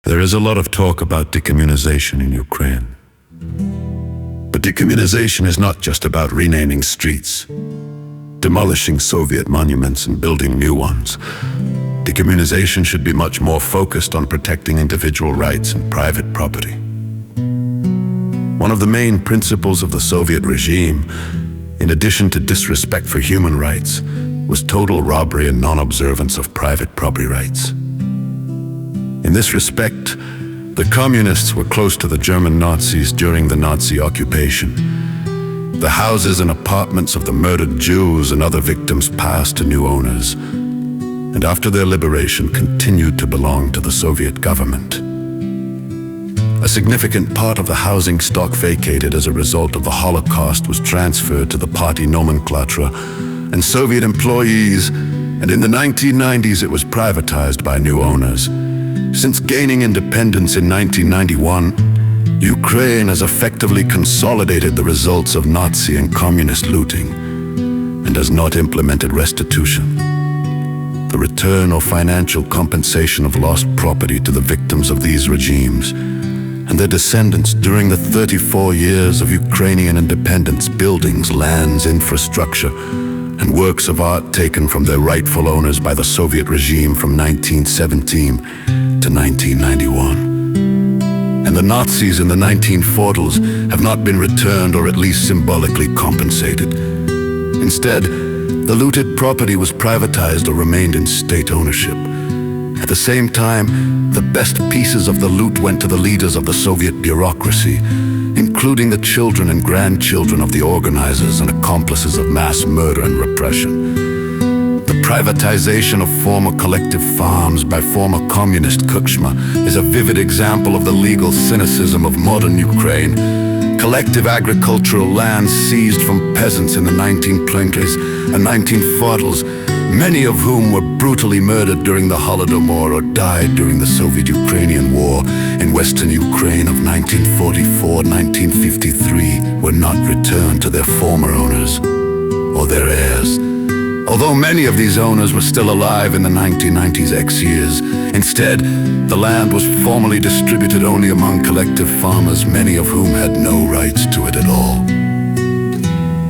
There is a lot of talk about decommunization in Ukraine. But decommunization is not just about renaming streets, demolishing Soviet monuments and building new ones. Decommunization should be much more focused on protecting individual rights and private property. One of the main principles of the Soviet regime, in addition to disrespect for human rights, was total robbery and non-observance of private property rights. In this respect, the communists were close to the German Nazis during the Nazi occupation. The houses and apartments of the murdered Jews and other victims passed to new owners, and after their liberation continued to belong to the Soviet government. A significant part of the housing stock vacated as a result of the Holocaust was transferred to the party nomenklatura and Soviet employees, and in the 1990s it was privatized by new owners. Since gaining independence in 1991, Ukraine has effectively consolidated the results of Nazi and communist looting and has not implemented restitution, the return or financial compensation of lost property to the victims of these regimes and their descendants during the 34 years of Ukrainian independence. Buildings, lands, infrastructure, and works of art taken from their rightful owners by the Soviet regime from 1917 to 1991. And the Nazis in the 1940s have not been returned or at least symbolically compensated. Instead, the looted property was privatized or remained in state ownership. At the same time, the best pieces of the loot went to the leaders of the Soviet bureaucracy, including the children and grandchildren of the organizers and accomplices of mass murder and repression. The privatization of former collective farms by former communist Kuchma is a vivid example of the legal cynicism of modern Ukraine. Collective agricultural lands seized from peasants in the 1920s and 1940s, many of whom were brutally murdered during the Holodomor or died during the Soviet-Ukrainian War in Western Ukraine of 1944-1953, were not returned to their former owners or their heirs. Although many of these owners were still alive in the 1990s X years, instead, the land was formally distributed only among collective farmers, many of whom had no rights to it at all.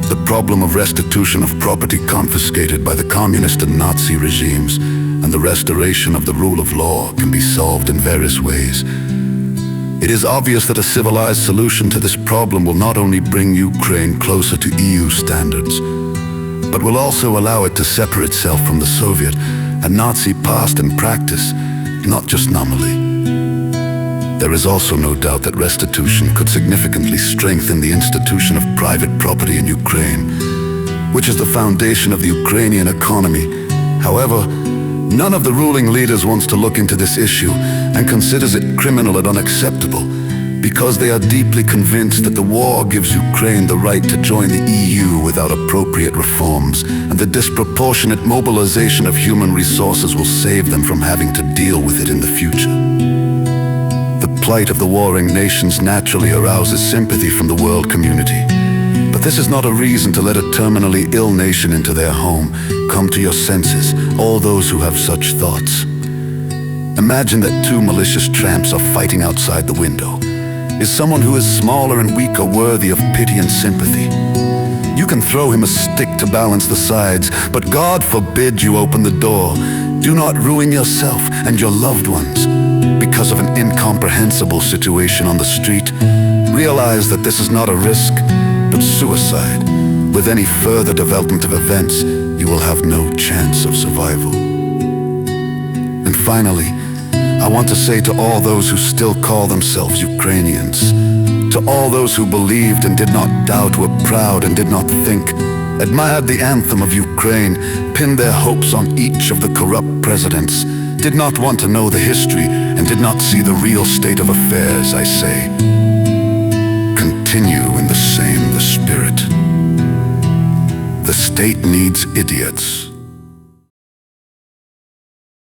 The problem of restitution of property confiscated by the communist and Nazi regimes and the restoration of the rule of law can be solved in various ways. It is obvious that a civilized solution to this problem will not only bring Ukraine closer to EU standards, but will also allow it to separate itself from the Soviet and Nazi past and practice, not just nominally. There is also no doubt that restitution could significantly strengthen the institution of private property in Ukraine, which is the foundation of the Ukrainian economy. However, none of the ruling leaders wants to look into this issue and considers it criminal and unacceptable, because they are deeply convinced that the war gives Ukraine the right to join the EU without appropriate reforms, and the disproportionate mobilization of human resources will save them from having to deal with it in the future. The plight of the warring nations naturally arouses sympathy from the world community, but this is not a reason to let a terminally ill nation into their home. Come to your senses, all those who have such thoughts. Imagine that two malicious tramps are fighting outside the window. Is someone who is smaller and weaker worthy of pity and sympathy? You can throw him a stick to balance the sides, but God forbid you open the door. Do not ruin yourself and your loved ones because of an incomprehensible situation on the street. Realize that this is not a risk, but suicide. With any further development of events, you will have no chance of survival. And finally, I want to say to all those who still call themselves Ukrainians, to all those who believed and did not doubt, were proud and did not think, admired the anthem of Ukraine, pinned their hopes on each of the corrupt presidents, did not want to know the history, and did not see the real state of affairs, I say, continue in the spirit. The state needs idiots.